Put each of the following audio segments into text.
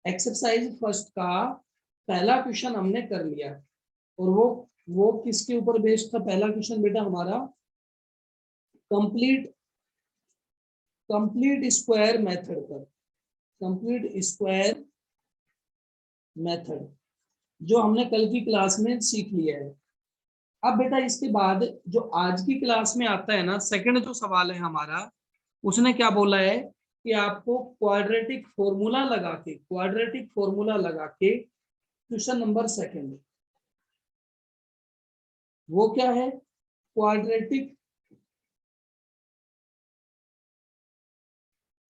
Exercise first का पहला question हमने कर लिया, और वो किसके ऊपर बेस्ड था? पहला क्वेश्चन बेटा हमारा कंप्लीट स्क्वायर मेथड पर, कंप्लीट स्क्वायर मेथड जो हमने कल की क्लास में सीख लिया है। अब बेटा इसके बाद जो आज की क्लास में आता है ना, सेकंड जो सवाल है हमारा, उसने क्या बोला है कि आपको क्वाड्रेटिक फॉर्मूला लगा के क्वेश्चन नंबर सेकंड, वो क्या है? क्वाड्रेटिक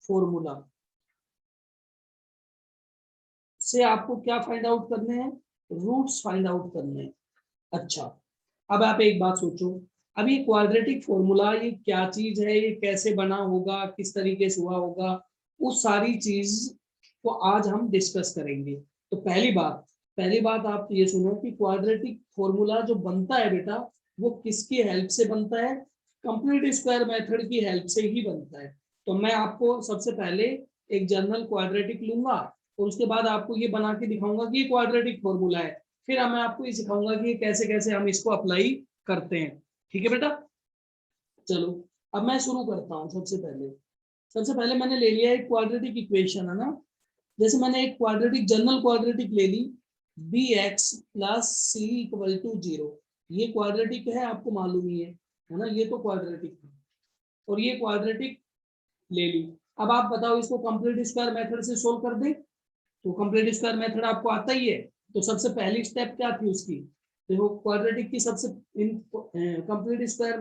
फॉर्मूला से आपको क्या फाइंड आउट करने हैं? रूट्स फाइंड आउट करने हैं। अच्छा, अब आप एक बात सोचो, अब ये क्वाड्रेटिक फॉर्मूला ये क्या चीज है, ये कैसे बना होगा, किस तरीके से हुआ होगा, उस सारी चीज को आज हम डिस्कस करेंगे। तो पहली बात आप ये सुनो कि क्वाड्रेटिक फॉर्मूला जो बनता है बेटा, वो किसकी हेल्प से बनता है? कंप्लीट स्क्वायर मेथड की हेल्प से ही बनता है। तो मैं आपको सबसे पहले एक जनरल क्वाड्रेटिक लूंगा, और उसके बाद आपको ये बना के दिखाऊंगा कि ये क्वाड्रेटिक फॉर्मूला है। फिर मैं आपको ये सिखाऊंगा कि कैसे कैसे हम इसको अप्लाई करते हैं। ठीक है बेटा? चलो अब मैं शुरू करता हूँ। सबसे पहले मैंने ले लिया एक क्वाड्रेटिक इक्वेशन, है ना। जैसे मैंने एक क्वाड्रेटिक जनरल क्वाड्रेटिक ले ली, b x plus c equal to 0। ये क्वाड्रेटिक है, आपको मालूम ही है ना, ये तो क्वाड्रेटिक है, और ये क्वाड्रेटिक ले ली। अब आप बताओ इसको कंप्लीट स्क्वायर मेथड से सोल्व कर दे, तो कंप्लीट स्क्वायर मेथड आपको आता ही है। तो सबसे पहली स्टेप क्या थी उसकी? देखो क्वाड्रेटिक की सबसे कंप्लीट स्क्वायर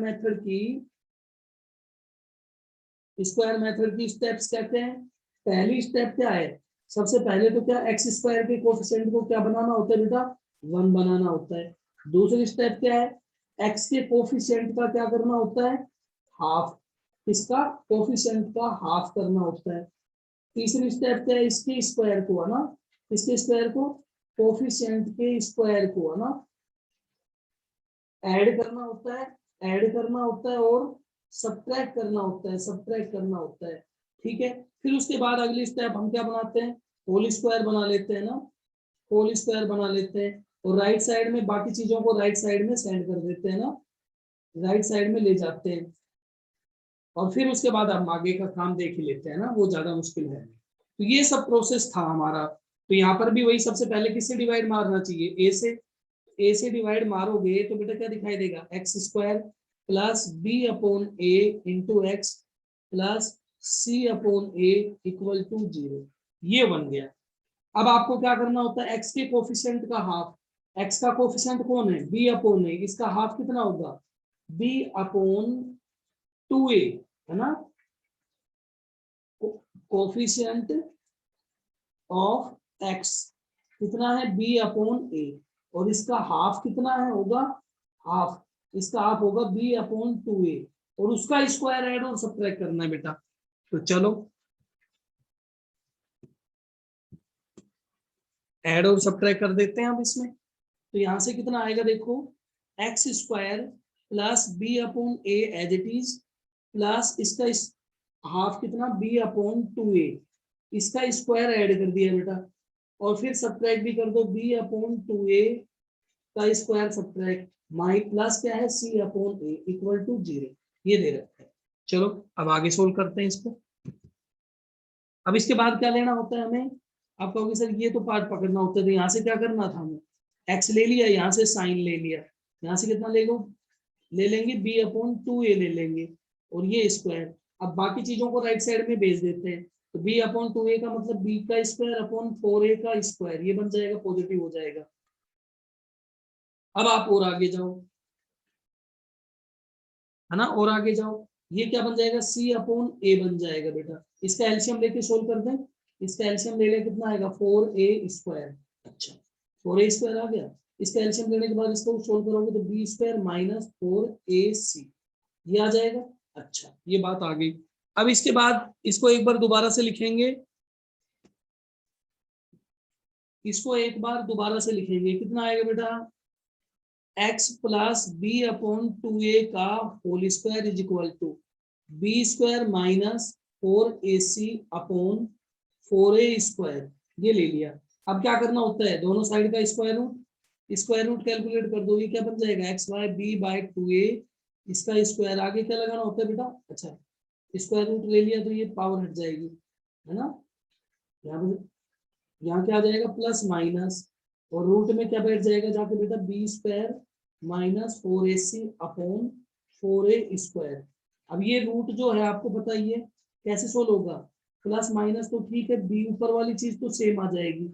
मेथड की स्टेप्स कहते हैं। पहली स्टेप क्या है? सबसे पहले तो क्या एक्स स्क्वायर के कोफिशिएंट को क्या बनाना होता है बेटा? 1 बनाना होता है। दूसरी स्टेप क्या है? एक्स के कोफिशिएंट का क्या करना होता है? हाफ। इसका कोफिशिएंट का हाफ करना होता है। तीसरी स्टेप क्या है? इसके स्क्वायर को, है ना, इसके स्क्वायर को, कोफिशिएंट के स्क्वायर को, है ना, ऐड करना होता है और सब्ट्रैक्ट करना होता है। ठीक है, फिर उसके बाद अगली स्टेप हम क्या बनाते हैं? होल स्क्वायर बना लेते हैं ना, होल स्क्वायर बना लेते हैं, और राइट साइड में बाकी चीजों को राइट साइड में सेंड कर देते हैं ना, राइट साइड में ले जाते हैं। और फिर उसके बाद हम आगे का काम देख ही लेते हैं ना, वो ज्यादा मुश्किल है। तो ये सब प्रोसेस था हमारा। तो यहाँ पर भी वही, सबसे पहले किससे डिवाइड मारना चाहिए? ए से डिवाइड मारोगे तो बेटा क्या दिखाई देगा? X square plus b upon a into x plus c upon a equal to 0। ये बन गया। अब आपको क्या करना होता है? एक्स के कोफिशिएंट का हाफ, एक्स का कोफिशिएंट कौन है? बी अपॉन ए, इसका हाफ कितना होगा? बी अपॉन 2a, है ना, कोफिशिएंट ऑफ एक्स कितना है? बी अपॉन ए, और इसका हाफ कितना है होगा? हाफ, इसका हाफ होगा बी अपॉन 2a, और उसका स्क्वायर ऐड और सब्ट्रैक्ट करना है बेटा। तो चलो ऐड और सब्ट्रैक्ट कर देते हैं अब इसमें। तो यहां से कितना आएगा देखो, x square plus b upon a as it is, plus इसका हाफ कितना? बी अपॉन 2a, इसका स्क्वायर ऐड कर दिया बेटा, और फिर सब्ट्रैक्ट भी कर दो, बी अपॉन 2a का स्क्वायर सब्ट्रैक्ट, माई प्लस क्या है? सी अपॉन ए इक्वल टू 0। ये दे रखा है। चलो अब आगे सोल्व करते हैं इसको। अब इसके बाद क्या लेना होता है हमें? आप कहोगे सर ये तो पार्ट पकड़ना होता है, तो यहाँ से क्या करना था हमें? एक्स ले लिया, यहाँ से साइन ले लिया, यहाँ से कितना ले लेंगे? बी अपॉन 2a ले लेंगे, और ये स्क्वायर। अब बाकी चीजों को राइट साइड में भेज देते हैं, तो बी अपॉन 2a का मतलब बी का स्क्वायर अपॉन 4a का स्क्वायर, ये बन जाएगा, पॉजिटिव हो जाएगा। अब आप और आगे जाओ, है ना, और आगे जाओ, ये क्या बन जाएगा? सी अपॉन ए बन जाएगा बेटा। इसका एलसीएम लेके सोल्व कर दें, इसका एलसीएम ले ले कितना आएगा? 4a square. अच्छा, 4a स्क्वायर आ गया। इसका एलसीएम लेने के बाद इसको सोल्व करोगे तो बी स्क्वायर माइनस 4ac, ये आ जाएगा। अच्छा, ये बात आ गई। अब इसके बाद इसको एक बार दोबारा से लिखेंगे, कितना आएगा बेटा? X plus b upon 2a का whole square is equal to b square minus 4ac upon 4a², ये ले लिया। अब क्या करना होता है, दोनों साइड का स्क्वायर रूट कैलकुलेट कर दो। ये क्या बन जाएगा, x/b/2a, इसका स्क्वायर आगे क्या लगाना होता है बेटा, अच्छा स्क्वायर रूट ले लिया तो ये पावर हट जाएगी, है ना। यहाँ क्या आ जाएगा, प्लस माइनस, और रूट में क्या बैठ जाएगा जाके बेटा, b² minus 4ac upon 4a²। अब ये रूट जो है आपको बताइए कैसे सोल्व होगा, प्लस माइनस तो ठीक है, बी ऊपर वाली चीज तो सेम आ जाएगी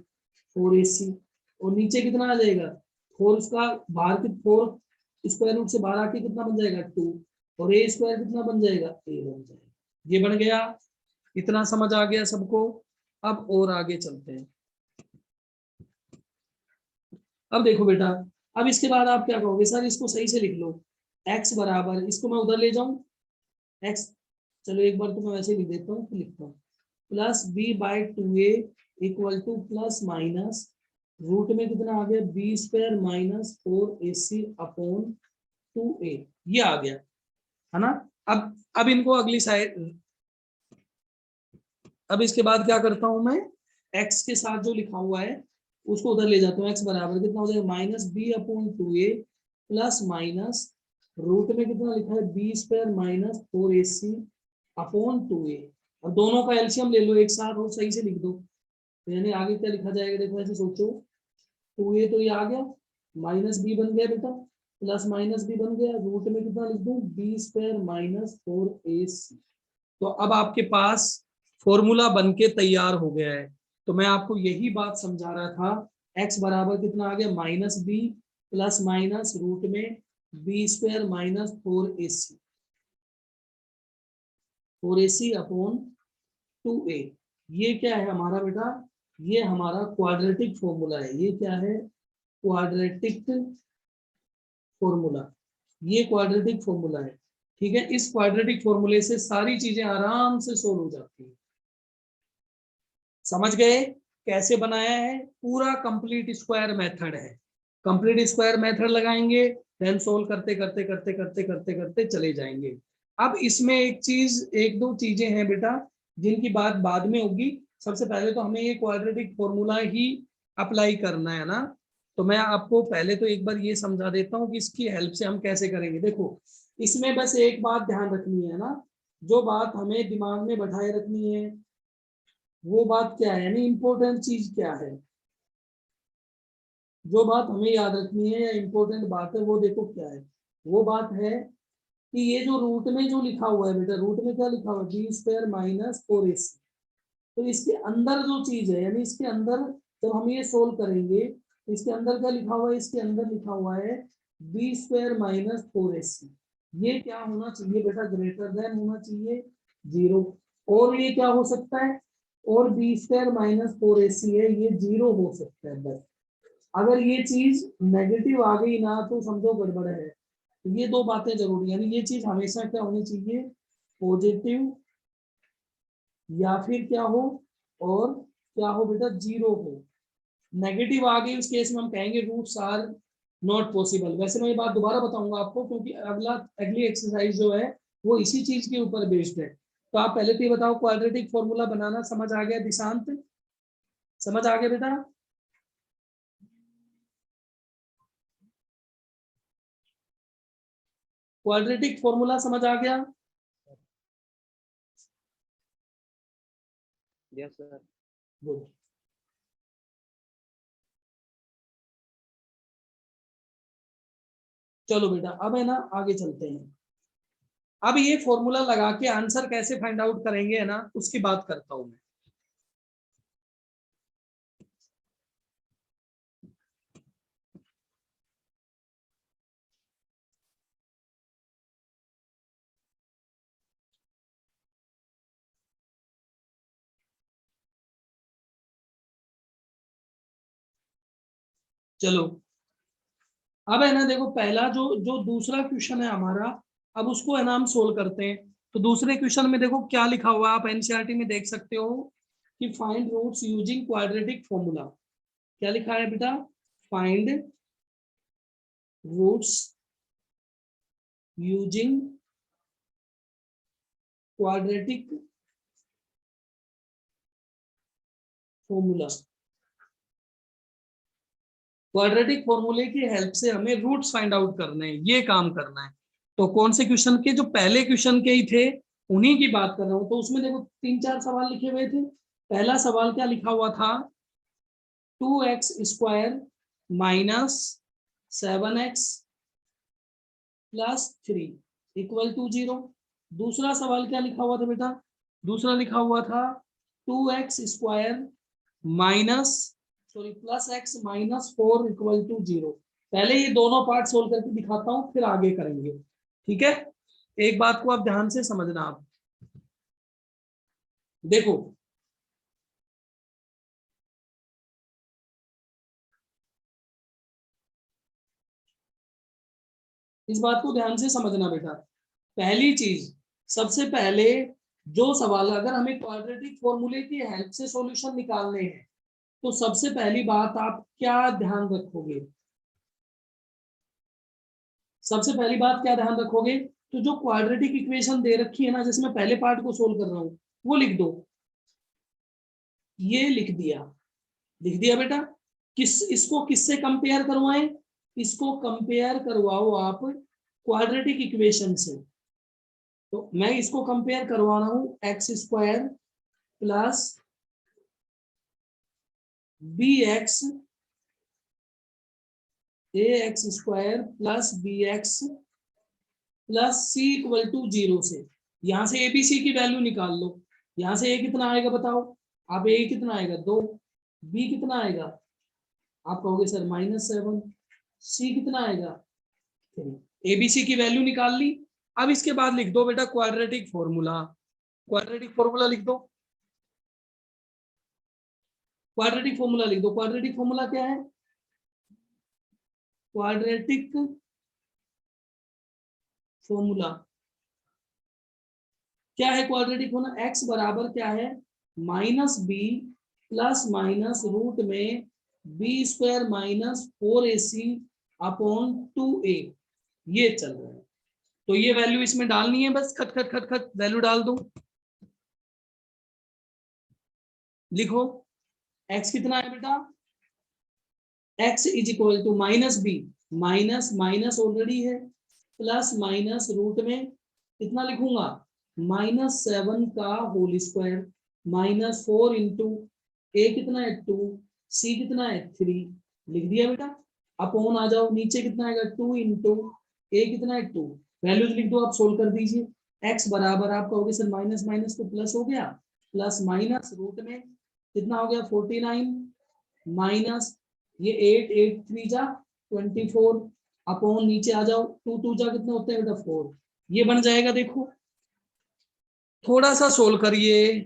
4ac, और नीचे कितना आ जाएगा 4, उसका बाहर की 4 स्क्वायर रूट से बाहर आके कितना बन जाएगा 2, और a² कितना बन जाएगा, a बन जाएगा। ये बन गया, इतना समझ आ गया सबको। अब और आगे चलते हैं। अब देखो बेटा, अब इसके बाद आप क्या कहोगे, सर इसको सही से लिख लो, x बराबर, इसको मैं उधर ले जाऊं x, चलो एक बार तो मैं वैसे लिख देता हूँ, लिखता हूँ +b/2a equal to plus minus root में कितना आ गया, b² minus 4ac upon 2a, ये आ गया, है ना। अब इनको अगली साइड, अब इसके बाद क्या करता हूं मैं, x के साथ जो लिखा हुआ है उसको उधर ले जाता हूँ, x बराबर कितना हो जाएगा, -b/2a प्लस माइनस रूट में कितना लिखा है, b² minus 4ac upon 2a, और दोनों का एलसीएम ले लो एक साथ और सही से लिख दो, तो यानी आगे क्या लिखा जाएगा, देखो ऐसे सोचो, 2a तो ये आ गया, माइनस b बन गया बेटा, प्लस माइनस b बन गया, रूट में कितना लिख दूं, b² माइनस 4ac। तो अब आपके पास फॉर्मूला बन के तैयार हो गया है। तो मैं आपको यही बात समझा रहा था, x बराबर कितना आ गया, -b प्लस माइनस रूट में b² minus 4ac upon 2a। ये क्या है हमारा बेटा, ये हमारा क्वाड्रेटिक फॉर्मूला है। ये क्या है, क्वाड्रेटिक फॉर्मूला, ये क्वाड्रेटिक फॉर्मूला है, ठीक है। इस क्वाड्रेटिक फॉर्मूले से सारी चीजें आराम से सोल्व हो जाती है। समझ गए कैसे बनाया है, पूरा कंप्लीट स्क्वायर मेथड है। कंप्लीट स्क्वायर मेथड लगाएंगे, देन सोल्व करते करते करते करते करते करते चले जाएंगे। अब इसमें एक चीज, एक दो चीजें हैं बेटा जिनकी बात बाद में होगी। सबसे पहले तो हमें ये क्वाड्रेटिक फॉर्मूला ही अप्लाई करना है ना। तो मैं आपको पहले तो एक बार ये समझा देता हूँ कि इसकी हेल्प से हम कैसे करेंगे। देखो इसमें बस एक बात ध्यान रखनी है ना, जो बात हमें दिमाग में बैठाए रखनी है वो बात क्या है, यानी इंपॉर्टेंट चीज क्या है, जो बात हमें याद रखनी है या इंपॉर्टेंट बात है वो देखो क्या है। वो बात है कि ये जो रूट में जो लिखा हुआ है बेटा, रूट में क्या लिखा हुआ है, b² माइनस 4ac, तो इसके अंदर जो चीज है, यानी इसके अंदर जब हम ये सोल्व करेंगे तो इसके अंदर क्या लिखा हुआ है, इसके अंदर लिखा हुआ है b² माइनस 4ac। ये क्या होना चाहिए बेटा, ग्रेटर देन होना चाहिए 0, और ये क्या हो सकता है, और b² माइनस 4ac है, ये 0 हो सकता है बस। अगर ये चीज नेगेटिव आ गई ना तो समझो गड़बड़ है। तो ये दो बातें जरूरी, यानी ये चीज हमेशा क्या होनी चाहिए, पॉजिटिव या फिर क्या हो, और क्या हो बेटा, 0 हो। नेगेटिव आ गई उस केस में हम कहेंगे रूट्स आर नॉट पॉसिबल। वैसे मैं ये बात दोबारा बताऊंगा आपको, क्योंकि अगली एक्सरसाइज जो है वो इसी चीज के ऊपर बेस्ड है। तो आप पहले तो ये बताओ, क्वाड्रेटिक फॉर्मूला बनाना समझ आ गया दिशांत, समझ आ गया बेटा। क्वाड्रेटिक फॉर्मूला समझ आ गया, यस सर। गुड। चलो बेटा अब है ना आगे चलते हैं। अब ये फॉर्मूला लगा के आंसर कैसे फाइंड आउट करेंगे है ना, उसकी बात करता हूं मैं। चलो अब है ना, देखो पहला जो जो दूसरा क्वेश्चन है हमारा, अब उसको है ना हम सोल्व करते हैं। तो दूसरे क्वेश्चन में देखो क्या लिखा हुआ है, आप एनसीईआरटी में देख सकते हो कि find roots using quadratic formula. क्या लिखा है बेटा, find roots using quadratic formula, quadratic फॉर्मूले की हेल्प से हमें रूट्स फाइंड आउट करने हैं, ये काम करना है। तो कौन से क्वेश्चन के, जो पहले क्वेश्चन के ही थे उन्हीं की बात कर रहा हूं। तो उसमें देखो 3-4 सवाल लिखे हुए थे। पहला सवाल क्या लिखा हुआ था, 2x² minus 7x plus 3 equal to 0। दूसरा सवाल क्या लिखा हुआ था बेटा, दूसरा लिखा हुआ था 2x² minus plus x minus 4 equal to 0। पहले ये दोनों पार्ट सोल्व करके दिखाता हूं, फिर आगे करेंगे। ठीक है, एक बात को आप ध्यान से समझना। आप देखो, इस बात को ध्यान से समझना बेटा। पहली चीज, सबसे पहले जो सवाल, अगर हमें क्वाड्रेटिक फॉर्मूले की हेल्प से सॉल्यूशन निकालने हैं, तो सबसे पहली बात आप क्या ध्यान रखोगे, सबसे पहली बात क्या ध्यान रखोगे, तो जो क्वाड्रेटिक इक्वेशन दे रखी है ना, जिसमें पहले पार्ट को सोल्व कर रहा हूं, वो लिख दो। ये लिख दिया, लिख दिया बेटा। इसको किससे कंपेयर करवाएं, इसको कंपेयर करवाओ आप क्वाड्रेटिक इक्वेशन से। तो मैं इसको कंपेयर करवा रहा हूं, x² plus bx ax² plus bx plus c equal to 0 से। यहां से abc की वैल्यू निकाल लो। यहां से a कितना आएगा बताओ आप, a कितना आएगा 2, b कितना आएगा, आप कहोगे सर -7, c कितना आएगा 3। abc की वैल्यू निकाल ली। अब इसके बाद लिख दो बेटा क्वाड्रेटिक फॉर्मूला, क्वाड्रेटिक फॉर्मूला लिख दो, क्वाड्रेटिक फॉर्मूला लिख दो। क्वाड्रेटिक फॉर्मूला क्या है, क्वाड्रेटिक फॉर्मूला क्या है, क्वाड्रेटिक फॉर्मूला x बराबर क्या है, -b प्लस माइनस रूट में b² minus 4ac upon 2a, ये चल रहा है। तो ये वैल्यू इसमें डालनी है, बस खट खट खट खट वैल्यू डाल दो। लिखो x कितना है बेटा, x is equal to -b, minus minus already है, प्लस माइनस रूट में कितना लिखूंगा, -7 का होल स्क्वायर -4 इंटू a कितना है 2, c कितना है 3, लिख दिया बेटा। अपॉन आ जाओ, नीचे कितना आएगा 2 इंटू a कितना है 2, वैल्यूज लिख दो, आप सोल्व कर दीजिए। x बराबर आप कहोगे सर माइनस माइनस तो प्लस हो गया, प्लस माइनस रूट में कितना हो गया 49 माइनस ये 8 8 3 जा 24 अपॉन नीचे आ जाओ 2 2 जा कितने होते हैं बेटा 4, ये बन जाएगा। देखो थोड़ा सा सोल्व करिए,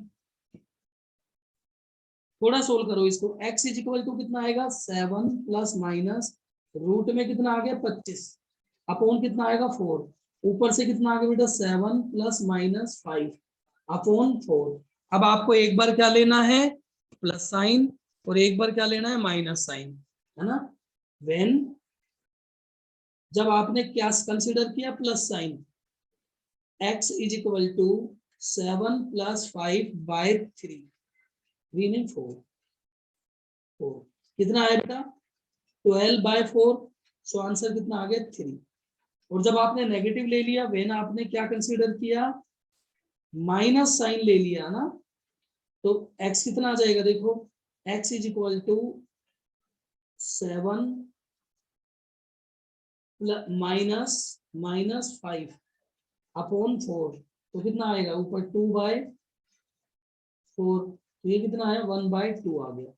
थोड़ा सोल्व करो इसको। x इज इक्वल टू कितना आएगा 7 प्लस माइनस रूट में कितना आ गया 25 अपॉन कितना आएगा 4, ऊपर से कितना आ गया बेटा 7 प्लस माइनस 5 अपॉन 4। अब आपको एक बार क्या लेना है प्लस साइन, और एक बार क्या लेना है माइनस साइन, है ना। व्हेन, जब आपने क्या कंसीडर किया plus sign, x is equal to 7 plus 5/3, 3 नहीं 4, कितना आया बेटा 12/4, सो आंसर कितना आ गया 3। और जब आपने नेगेटिव ले लिया, व्हेन आपने क्या कंसीडर किया माइनस साइन ले लिया ना, तो x कितना आ जाएगा देखो, x is equal to 7 minus -5 upon 4, तो कितना आएगा ऊपर 2/4, तो ये कितना आया 1/2 आ गया।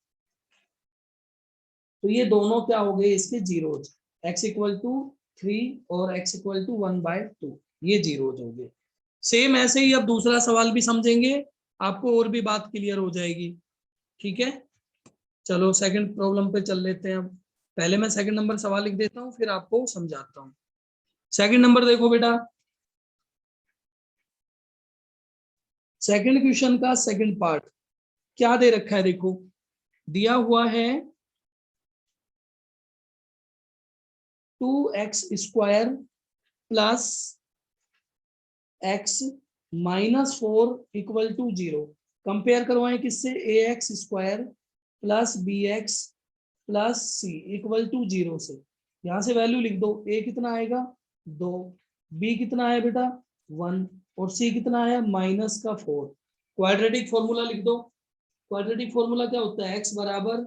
तो ये दोनों क्या हो गए इसके जीरोज, x इक्वल टू 3 और x इक्वल टू 1/2, ये जीरोज हो गए। सेम ऐसे ही अब दूसरा सवाल भी समझेंगे, आपको और भी बात क्लियर हो जाएगी। ठीक है, चलो सेकंड प्रॉब्लम पे चल लेते हैं। अब पहले मैं सेकंड नंबर सवाल लिख देता हूँ, फिर आपको समझाता हूँ। सेकंड नंबर देखो बेटा, सेकंड क्वेश्चन का सेकंड पार्ट क्या दे रखा है, देखो दिया हुआ है 2x² plus x -4 equal to 0। Compare करवाएं किससे, ax² plus b x plus c equal to 0 से यहां से वैल्यू लिख दो। ए कितना आएगा 2, बी कितना है बेटा 1 और सी कितना है -4। क्वाड्रेटिक फॉर्मूला लिख दो। क्वाड्रेटिक फॉर्मूला क्या होता है एक्स बराबर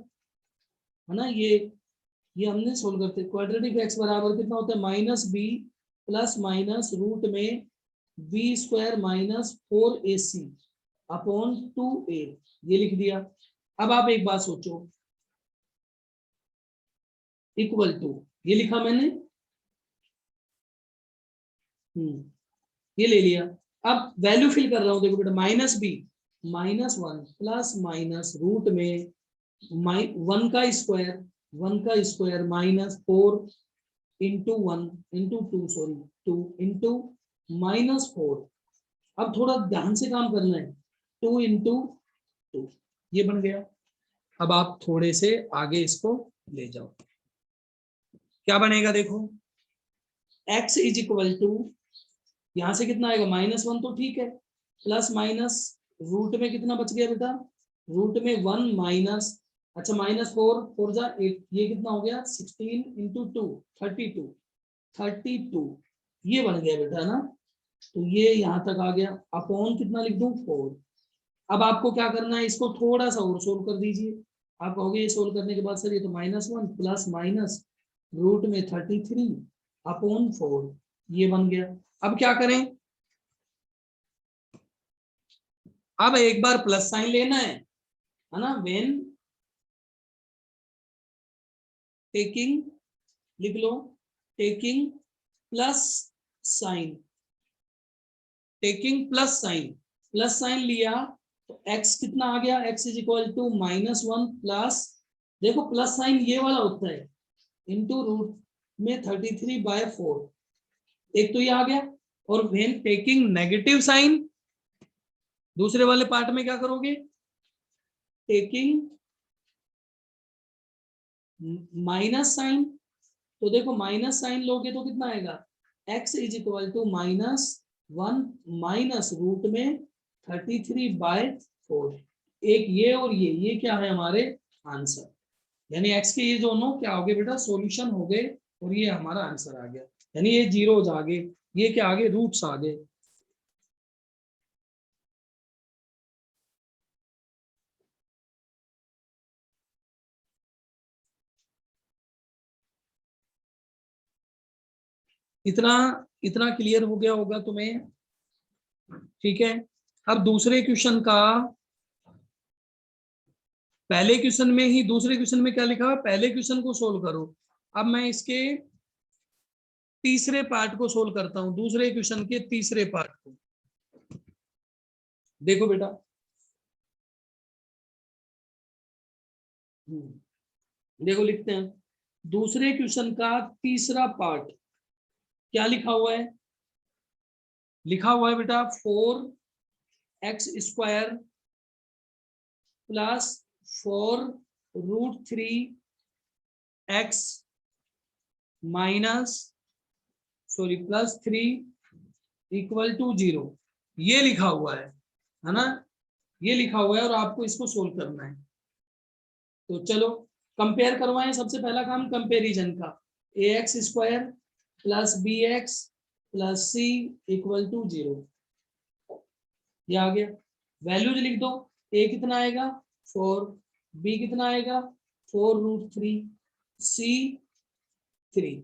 है ना ये हमने सोल्व करते क्वाड्रेटिक एक्स बराबर कितना होता है -b प्लस माइनस रूट में b² -4ac अपॉन 2a ये लिख दिया। अब आप एक बात सोचो इक्वल टू ये लिखा मैंने ये ले लिया। अब वैल्यू फिल कर रहा हूं देखो बेटा -b -1 प्लस माइनस रूट में 1 का square -4 into 1 into 2 sorry 2 into -4। अब थोड़ा ध्यान से काम करना है 2 इंटू 2 ये बन गया। अब आप थोड़े से आगे इसको ले जाओ क्या बनेगा देखो x इज इक्वल टू यहां से कितना आएगा -1 तो ठीक है प्लस माइनस रूट में कितना बच गया बेटा रूट में 1 माइनस अच्छा -4 जा 8 ये कितना हो गया 16 इंटू 2 32 ये बन गया बेटा ना। तो ये यहां तक आ गया अपॉन कितना लिख दूं 4। अब आपको क्या करना है इसको थोड़ा सा और सोल्व कर दीजिए। आप कहोगे ये सोल्व करने के बाद सर ये तो -1 प्लस माइनस रूट में 33 अपॉन 4 ये बन गया। अब क्या करें अब एक बार प्लस साइन लेना है ना व्हेन टेकिंग लिख लो taking plus sign plus sign लिया तो x कितना आ गया x is equal to -1 plus देखो प्लस साइन ये वाला होता है इंटू रूट में 33/4 एक तो ये आ गया। और व्हेन टेकिंग नेगेटिव साइन दूसरे वाले पार्ट में क्या करोगे टेकिंग माइनस साइन तो देखो माइनस साइन लोगे तो कितना आएगा x is equal to -1 minus root में 33/4 एक ये और ये क्या है हमारे आंसर यानी x के ये दोनों क्या हो गए बेटा सॉल्यूशन हो गए और ये हमारा आंसर आ गया यानी ये जीरोज आ गए ये क्या आ गए रूट्स आ गए। इतना इतना क्लियर हो गया होगा तुम्हें ठीक है। अब दूसरे क्वेश्चन का पहले क्वेश्चन में ही दूसरे क्वेश्चन में क्या लिखा है पहले क्वेश्चन को सोल्व करो। अब मैं इसके तीसरे पार्ट को सोल्व करता हूं दूसरे क्वेश्चन के तीसरे पार्ट को देखो बेटा देखो लिखते हैं दूसरे क्वेश्चन का तीसरा पार्ट क्या लिखा हुआ है बेटा 4x² plus 4√3x minus plus 3 equal to 0 ये लिखा हुआ है ना ये लिखा हुआ है और आपको इसको सोल्व करना है। तो चलो कंपेयर करवाएं सबसे पहला काम कंपैरिजन का ax² plus bx plus c equal to 0 ये आ गया। वैल्यूज लिख दो a कितना आएगा 4 b कितना आएगा 4√3 c 3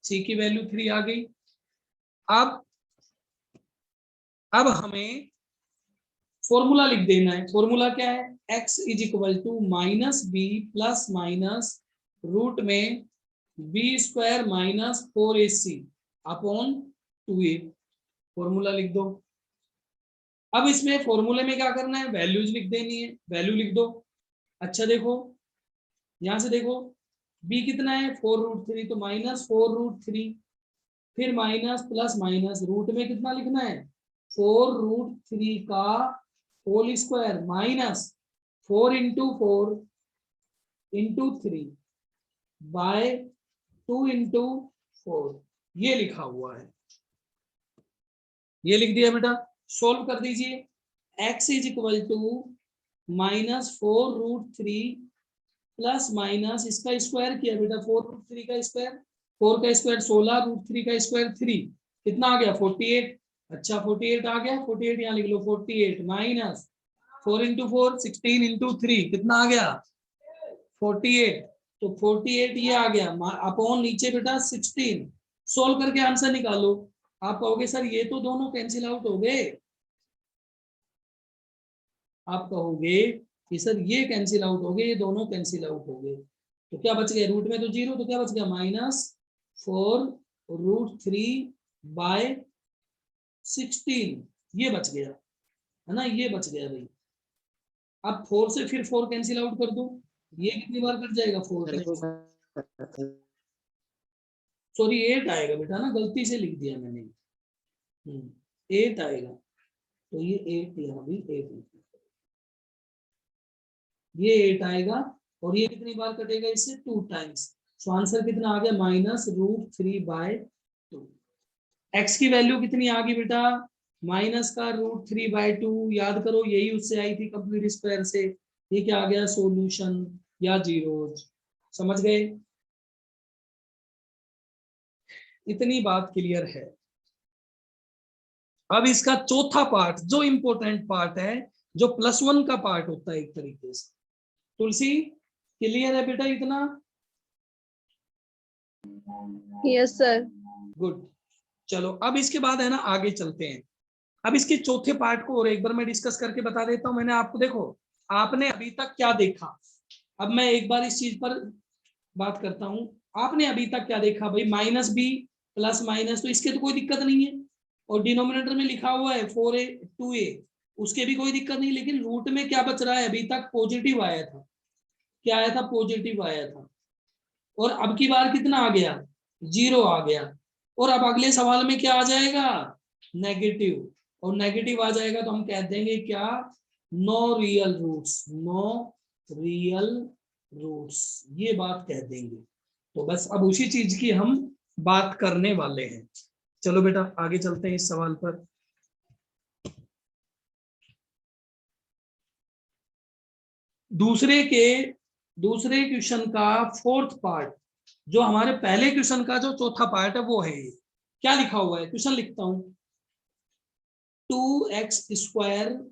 c की वैल्यू 3 आ गई। अब हमें फॉर्मूला लिख देना है। फॉर्मूला क्या है x is equal to -b plus minus root में b² -4ac upon 2a formula लिख दो। अब इसमें फॉर्मूले में क्या करना है वैल्यूज लिख देनी है वैल्यू लिख दो। अच्छा देखो यहां से देखो b कितना है 4√3 तो -4√3 फिर माइनस प्लस माइनस रूट में कितना लिखना है 4√3 का whole square minus 4 into 4 into 3 by 2 into 4 ये लिखा हुआ है ये लिख दिया बेटा। सोल्व कर दीजिए x is equal to -4√3 plus minus इसका स्क्वायर किया बेटा 4√3 का स्क्वायर, 4 का स्क्वायर 16, √3 का स्क्वायर 3, कितना आ गया 48। अच्छा 48 आ गया, 48 यहाँ लिख लो, 48 माइनस 4 इंटू 4 16 इंटू 3 कितना आ गया 48। तो 48 ये आ गया अपॉन नीचे बेटा 16, सोल्व करके आंसर निकालो। आप कहोगे सर ये तो दोनों कैंसिल आउट हो गए, आप कहोगे कि सर ये कैंसिल आउट हो गए, ये दोनों कैंसिल आउट हो गए, तो क्या बच गया, रूट में तो 0, तो क्या बच गया -4√3/16, ये बच गया है ना, ये बच गया भाई। अब 4 से फिर 4 कैंसिल आउट कर दो, ये कितनी बार कट जाएगा 4 से, सॉरी 8 आएगा बेटा ना, गलती से लिख दिया मैंने, 8 आएगा, तो ये 8 यहाँ भी 8, ये 8 आएगा, और ये कितनी बार कटेगा इससे 2 टाइम्स, तो आंसर कितना आ गया -√3/2। एक्स की वैल्यू कितनी आ गई बेटा, माइनस का √3/2, याद करो यही उससे आई थी कंप्लीट स्क्वायर से, ये क्या आ गया सॉल्यूशन या जीरोज, समझ गए, इतनी बात क्लियर है। अब इसका चौथा पार्ट जो इंपॉर्टेंट पार्ट है, जो +1 का पार्ट होता है एक तरीके से, तुलसी क्लियर है बेटा इतना, यस सर। गुड। चलो अब इसके बाद है ना आगे चलते हैं, अब इसके चौथे पार्ट को और एक बार मैं डिस्कस करके बता देता हूं। मैंने आपको, देखो आपने अभी तक क्या देखा, अब मैं एक बार इस चीज पर बात करता हूं, आपने अभी तक क्या देखा भाई, -b प्लस माइनस, तो इसके तो कोई दिक्कत नहीं है, और डिनोमिनेटर में लिखा हुआ है 4a 2a, उसके भी कोई दिक्कत नहीं, लेकिन रूट में क्या बच रहा है, अभी तक पॉजिटिव आया था, क्या आया था पॉजिटिव आया था, और अब की बार कितना आ गया 0 आ गया, और अब अगले सवाल में क्या आ जाएगा नेगेटिव, और नेगेटिव आ जाएगा तो हम कह देंगे क्या, no real roots, no real roots, ये बात कह देंगे। तो बस अब उसी चीज की हम बात करने वाले हैं। चलो बेटा आगे चलते हैं इस सवाल पर। दूसरे क्वेश्चन का फोर्थ पार्ट, जो हमारे पहले क्वेश्चन का जो चौथा पार्ट है वो है ये, क्या लिखा हुआ है, क्वेश्चन लिखता हूं, 2x²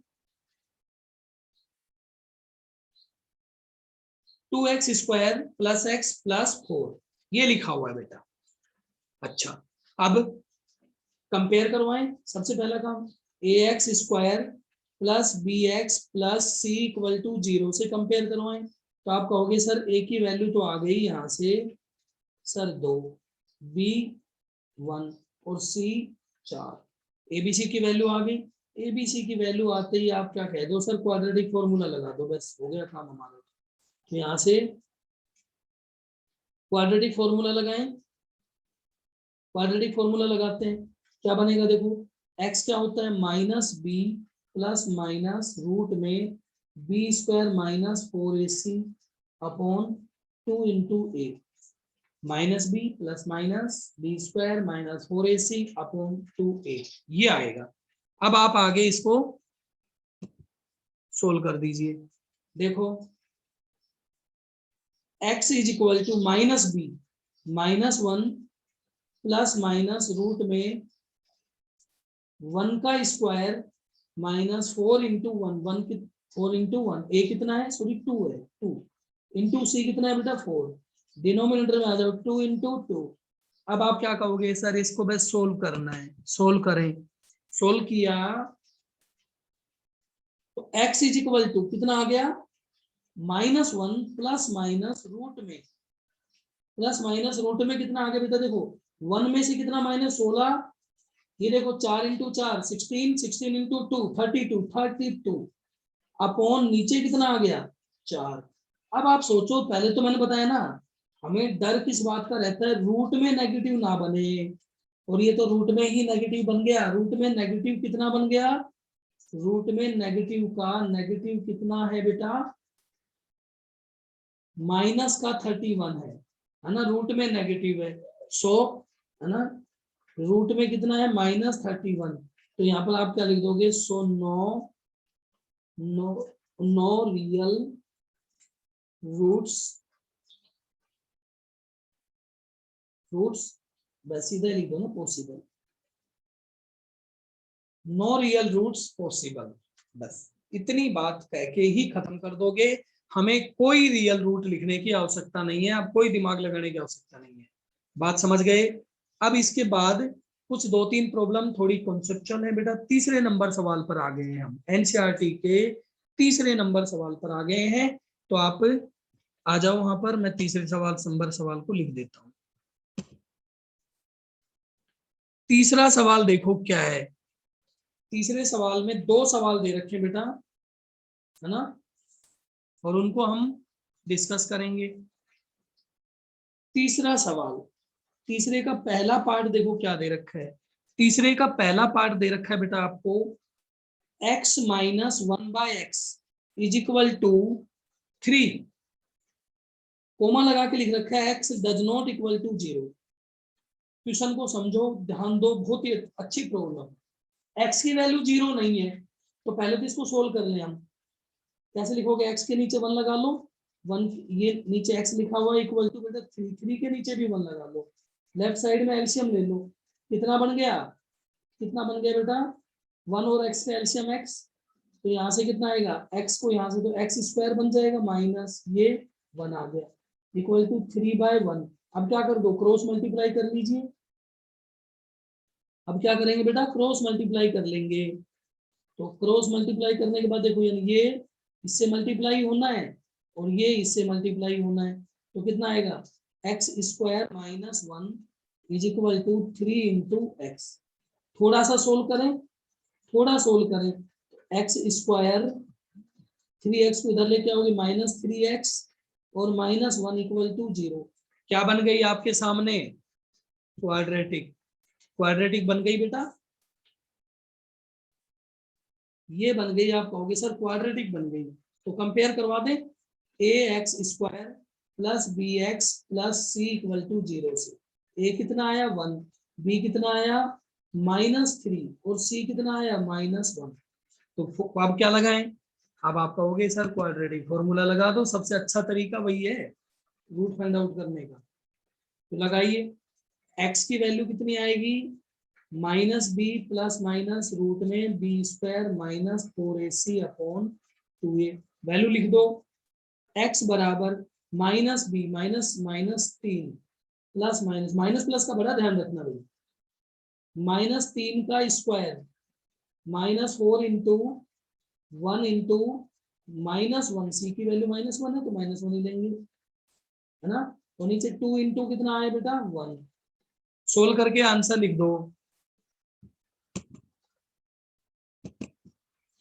2x² + x + 4, ये लिखा हुआ है बेटा। अच्छा अब कंपेयर करवाएं, सबसे पहला काम ax² + bx + c = 0 से कंपेयर करवाएं, तो आप कहोगे सर a की वैल्यू तो आ गई यहाँ से सर 2, b 1 और c 4, abc की वैल्यू आ गई, abc की वैल्यू आते ही आप क्या कह दो सर क्वाड्रेटिक फॉर्मूला लगा दो, बस हो गया काम हमारा। तो यहाँ से क्वाड्रेटिक फॉर्मूला लगाएं, क्वाड्रेटिक फॉर्मूला लगाते हैं, क्या बनेगा देखो, x क्या होता है -b प्लस माइनस रूट में b² - 4ac upon 2 × a, -b plus minus b² - 4ac upon 2a, ये आएगा। अब आप आगे इसको सोल्व कर दीजिए, देखो x = -b -1 plus minus root में 1 का स्क्वायर -4 × 1, 4 × 1, a कितना है सॉरी 2 है, 2 इंटू c कितना है बेटा 4, डिनोमिनेटर में आ जाओ 2 × 2। अब आप क्या कहोगे सर इसको बस सोल्व करना है, सोल्व करें, सोल्व किया तो x = कितना आ गया -1 प्लस माइनस रूट में कितना आ गया बेटा, देखो 1 में से कितना -16, ये देखो 4 × 4 16, 16 × 2 32 अपॉन नीचे कितना आ गया 4। अब आप सोचो, पहले तो मैंने बताया ना हमें डर किस बात का रहता है, रूट में नेगेटिव ना बने, और ये तो रूट में ही नेगेटिव बन गया, रूट में नेगेटिव कितना बन गया, रूट में नेगेटिव का नेगेटिव कितना है बेटा -31 है ना, रूट में नेगेटिव है, सो है ना, रूट में कितना है -31, तो यहाँ पर आप क्या लिख दोगे, सो नो रियल रूट्स बस सीधे लिख दो ना, possible, no real roots possible, बस इतनी बात कह के ही खत्म कर दोगे। हमें कोई रियल रूट लिखने की आवश्यकता नहीं है, अब कोई दिमाग लगाने की आवश्यकता नहीं है। बात समझ गए? अब इसके बाद कुछ 2-3 प्रॉब्लम थोड़ी कॉन्सेप्चुअल है बेटा। तीसरे नंबर सवाल पर आ गए हैं हम, एनसीईआरटी के तीसरे नंबर सवाल पर आ गए हैं। तो आप आ जाओ वहां पर, मैं तीसरे नंबर सवाल को लिख देता हूं। तीसरा सवाल देखो क्या है। तीसरे सवाल में 2 सवाल दे रखे बेटा, है ना, और उनको हम डिस्कस करेंगे। तीसरा सवाल, तीसरे का पहला पार्ट देखो क्या दे रखा है। तीसरे का पहला पार्ट दे रखा है बेटा आपको, x minus 1/x is equal to 3, comma लगा के लिख रखा है x does not equal to 0। Question को समझो, ध्यान दो, बहुत ही अच्छी प्रॉब्लम। x की वैल्यू 0 नहीं है, तो पहले तो इसको सोल्व कर लें हम। कैसे लिखोगे? x के नीचे 1 लगा लो, 1, ये नीचे x लिखा हुआ है इक्वल टू बेटा 3 के नीचे भी 1 लगा लो, लेफ्ट साइड में एलसीएम ले लो। कितना बन गया? कितना बन गया बेटा? 1 और x का एलसीएम x, तो यहाँ से कितना आएगा? x को यहाँ से तो x स्क्वायर बन जाएगा माइनस ये 1 आ गया इक्वल टू 3/1। अब क्या कर दो? क्रॉस मल्टीप्लाई कर लीजिए। अब क्या करेंगे बेटा? क्रॉस मल्टीप्लाई कर लेंगे। तो क्रॉस मल्टीप्लाई करने के बाद देखो, यानी ये इससे मल्टीप्लाई होना है और ये इससे मल्टीप्लाई होना है, तो कितना आएगा? X square minus 1 is equal to 3 into x. थोड़ा सा सोल्व करें, थोड़ा सोल्व करें। एक्स स्क्वायर 3x को इधर लेके आओगे माइनस 3x और माइनस 1 इक्वल टू 0। क्या बन गई आपके सामने? क्वाड्रेटिक। क्वाड्रेटिक बन गई बेटा, ये बन गई। आप कहोगे सर क्वाड्रेटिक बन गई, तो कंपेयर करवा दें। A x square plus b x plus c equal to 0 से ए कितना आया? 1, बी कितना आया? -3 और सी कितना आया? -1। तो अब क्या लगाएं? अब आप कहोगे सर क्वाड्रेटिक फॉर्मूला लगा दो, सबसे अच्छा तरीका वही है रूट फाइंड आउट करने का। तो लगाइए, x की वैल्यू कितनी आएगी? -b प्लस माइनस रूट में b square minus 4ac upon 2a। Value लिख दो, x बराबर -b minus minus 3 plus minus, minus plus का बड़ा ध्यान रखना भाई, -3 का स्क्वायर -4 इंटू 1 इंटू -1, सी की वैल्यू -1 है तो -1 ही लेंगे, है ना। तो नीचे 2 इंटू कितना आया बेटा? 1। सोल्व करके आंसर लिख दो,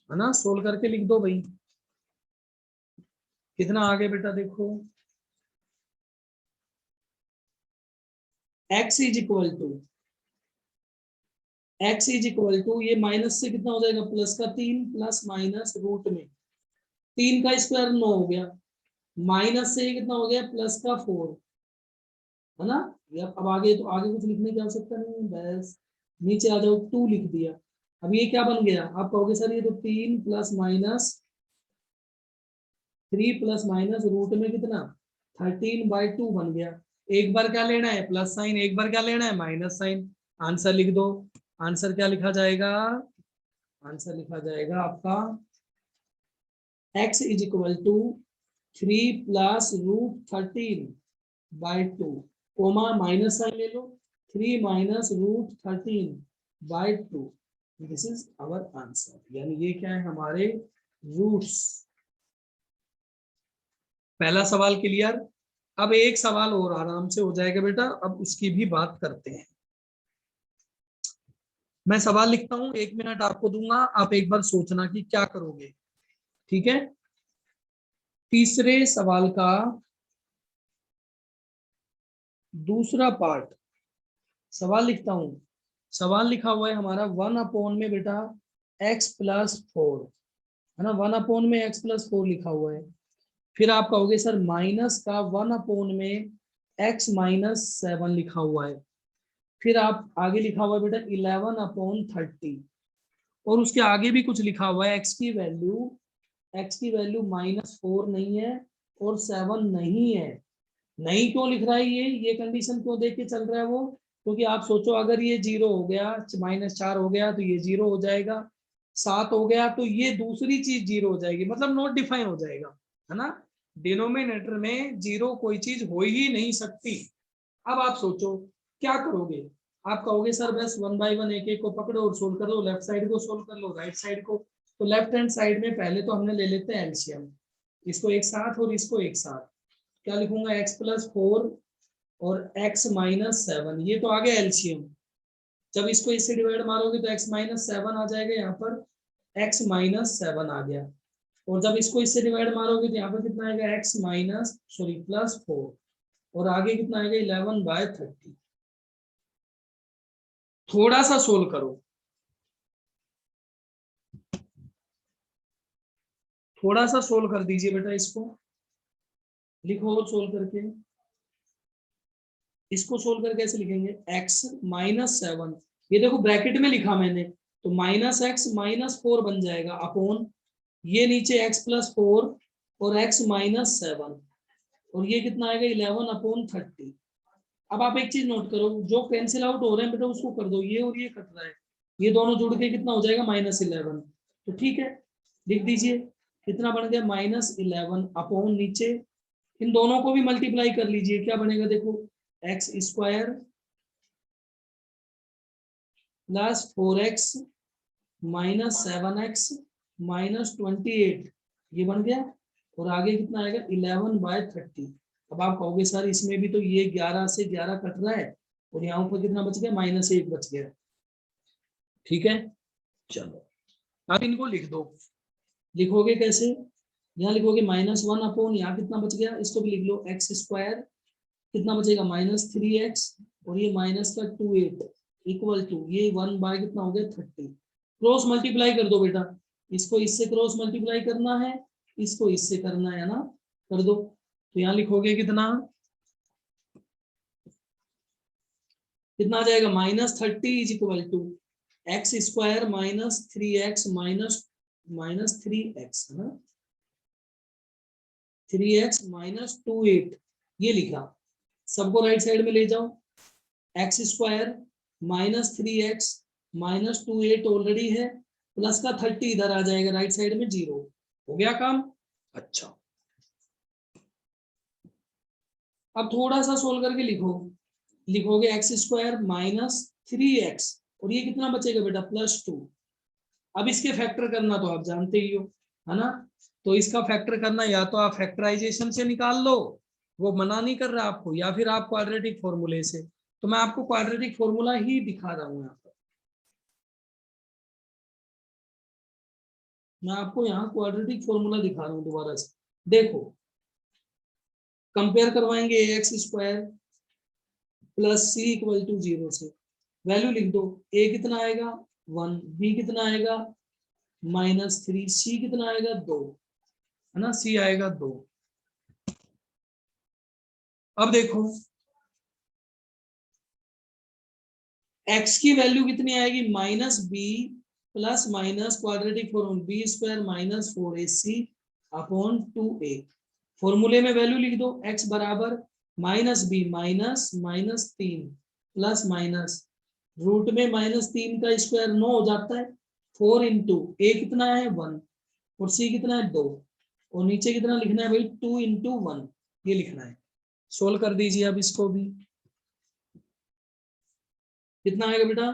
है ना, सोल्व करके लिख दो भाई। कितना आगे बेटा देखो, x इज इक्वल टू ये माइनस से कितना हो जाएगा? प्लस का 3 प्लस माइनस रूट में 3 का स्क्वायर 9 हो गया, माइनस से कितना हो गया? प्लस का 4, है ना। अब आगे तो आगे कुछ लिखने की आवश्यकता नहीं है, बस नीचे आ जाओ, 2 लिख दिया। अब ये क्या बन गया? आप कहोगे सर ये तो 3 plus minus 3 plus minus root में कितना? 13/2 बन गया। एक बार क्या लेना है? प्लस साइन, एक बार क्या लेना है? Minus sign. आंसर लिख दो। आंसर क्या लिखा जाएगा? आंसर लिखा जाएगा आपका x is equal to 3 plus root 13/2 comma minus sign ले लो, 3 minus root 13/2। This is our answer, यानी ये क्या है? हमारे रूट्स। पहला सवाल क्लियर। अब एक सवाल और आराम से हो जाएगा बेटा, अब उसकी भी बात करते हैं। मैं सवाल लिखता हूं, 1 मिनट आपको दूंगा, आप एक बार सोचना कि क्या करोगे, ठीक है। तीसरे सवाल का दूसरा पार्ट सवाल लिखता हूं। सवाल लिखा हुआ है हमारा 1 में बेटा x+4, है ना, 1 में x+4 लिखा हुआ है। फिर आप कहोगे सर माइनस का 1 में x-7 लिखा हुआ है। फिर आप आगे लिखा हुआ है बेटा 11/30 और उसके आगे भी कुछ लिखा हुआ है। x की वैल्यू -4 नहीं है और 7 नहीं है। नहीं क्यों लिख रहा है ये कंडीशन क्यों देख के चल रहा है वो, क्योंकि आप सोचो अगर ये 0 हो गया, -4 हो गया तो ये 0 हो जाएगा, 7 हो गया तो ये दूसरी चीज 0 हो जाएगी, मतलब नॉट डिफाइन हो जाएगा, है ना। डिनोमिनेटर में 0 कोई चीज हो ही नहीं सकती। अब आप सोचो क्या करोगे, आप कहोगे सर बस 1 बाय 1 एक एक को पकड़ो और सोल्व कर लो, लेफ्ट साइड को सोल्व कर लो, राइट साइड को। तो लेफ्ट हैंड साइड में पहले तो हमने ले लेते हैं एलसीएम, इसको एक साथ और इसको एक साथ। क्या लिखूंगा, x+4 और x-7, ये तो आ गया एलसीएम। जब इसको इससे डिवाइड मारोगे तो x-7 आ जाएगा, यहाँ पर x-7 आ गया। और जब इसको इससे डिवाइड मारोगे तो यहाँ पर कितना आएगा, +4 और आगे कितना आएगा 11/30। थोड़ा सा सोल्व करो, थोड़ा सा सोल्व कर दीजिए बेटा, इसको लिखो और सोल्व करके। इसको सोल्व करके कैसे लिखेंगे, x-7, ये देखो ब्रैकेट में लिखा मैंने, तो -x-4 बन जाएगा अपॉन ये नीचे x+4 और x-7, और ये कितना आएगा 11/30। अब आप एक चीज नोट करो, जो कैंसिल आउट हो रहे हैं बेटा उसको कर दो, ये और ये कट रहा है, ये दोनों जुड़ के कितना हो जाएगा -11। तो ठीक है, लिख दीजिए कितना बन गया, -11 अपॉन नीचे इन दोनों को भी मल्टीप्लाई कर लीजिए, क्या बनेगा देखो, x² + 4x -7x -28, ये बन गया। और आगे कितना आएगा 11/30। अब आप कहोगे सर इसमें भी तो ये 11 से 11 कट रहा है और यहाँ ऊपर कितना बच गया, -1 बच गया। ठीक है, चलो अब इनको लिख दो। लिखोगे कैसे, यहाँ लिखोगे -1 अपॉन यहाँ कितना बच गया, इसको भी लिख लो, x² कितना बचेगा -3x और ये -28 इक्वल टू ये 1 बाय कितना हो गया 30। क्रॉस मल्टीप्लाई कर दो बेटा, इसको इससे क्रॉस मल्टीप्लाई करना है, इसको इससे करना है ना, कर दो। तो यहाँ लिखोगे कितना कितना आ जाएगा, -30 is equal to x² -3x -3x है ना, 3x -28, ये लिखा। सबको राइट साइड में ले जाओ, x² -3x -28 ऑलरेडी है, प्लस का 30 इधर आ जाएगा राइट साइड में 0, हो गया काम। अच्छा अब थोड़ा सा सोल्व करके लिखो, लिखोगे x² -3x और ये कितना बचेगा बेटा +2। अब इसके फैक्टर करना तो आप जानते ही हो, है ना, तो इसका फैक्टर करना या तो आप फैक्टराइजेशन से निकाल लो, वो मना नहीं कर रहा आपको, या फिर आप क्वाड्रेटिक फॉर्मूले से। तो मैं आपको क्वाड्रेटिक फॉर्मूला ही दिखा रहा हूँ यहाँ पर, मैं आपको यहाँ क्वाड्रेटिक फॉर्मूला दिखा रहा हूँ दोबारा से। देखो कंपेयर करवाएंगे x² + c = 0 से, वैल्यू लिख दो, a कितना आएगा 1, b कितना आएगा -3, c कितना आएगा 2, है ना, c आएगा 2। अब देखो x की वैल्यू कितनी आएगी -b ± quadratic formula b² -4ac upon 2a। फॉर्मूले में वैल्यू लिख दो, x बराबर -b -3 प्लस माइनस रूट में -3 का स्क्वायर 9 हो जाता है, 4 इंटू a कितना है 1 और c कितना है 2 और नीचे कितना लिखना है भाई 2 इंटू 1, ये लिखना है। सोल्व कर दीजिए अब इसको भी, कितना आएगा बेटा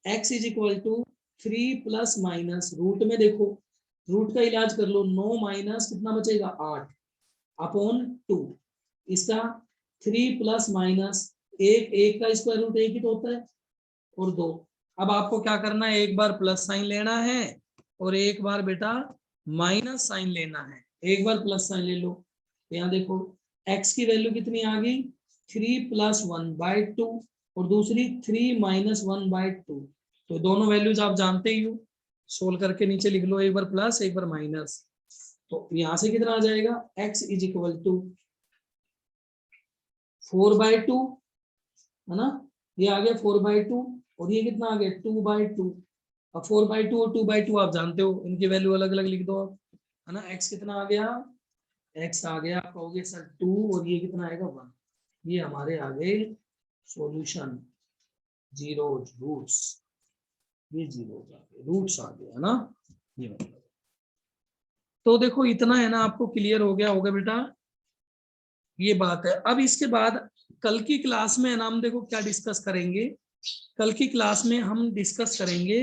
x = 3 प्लस माइनस रूट में देखो, रूट का इलाज कर लो, 9 माइनस कितना बचेगा 8 अपॉन 2, इसका 3 प्लस माइनस एक का स्क्वायर रूट एक ही तो होता है और 2। अब आपको क्या करना है, एक बार प्लस साइन लेना है और एक बार बेटा माइनस साइन लेना है। एक बार प्लस साइन ले लो, तो यहाँ देखो x की वैल्यू कितनी आ गई 3 + 1/2 और दूसरी 3 - 1/2, तो दोनों वैल्यूज आप जानते ही हो, सोल्व करके नीचे लिख लो, एक बार प्लस एक बार माइनस, तो यहाँ से कितना आ जाएगा x = 4/2, है ना, ये आ गया 4/2 और ये कितना आ गया 2/2। अब 4/2 और 2/2 आप जानते हो, इनकी वैल्यू अलग अलग लिख दो आप, है ना, x कितना आ गया x आ गया, आप कहोगे सर 2 और ये कितना आएगा 1, ये हमारे आ गए सॉल्यूशन, जीरोज रूट्स, ये जीरोज आ गए, रूट्स आ गए, है ना, ये मतलब। तो देखो इतना है ना, आपको क्लियर हो गया होगा बेटा, ये बात है। अब इसके बाद कल की क्लास में है ना, हम देखो क्या डिस्कस करेंगे, कल की क्लास में हम डिस्कस करेंगे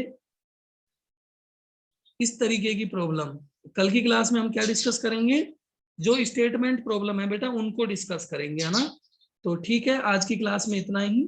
इस तरीके की प्रॉब्लम। कल की क्लास में हम क्या डिस्कस करेंगे, जो स्टेटमेंट प्रॉब्लम है बेटा उनको डिस्कस करेंगे, है ना। तो ठीक है, आज की क्लास में इतना ही।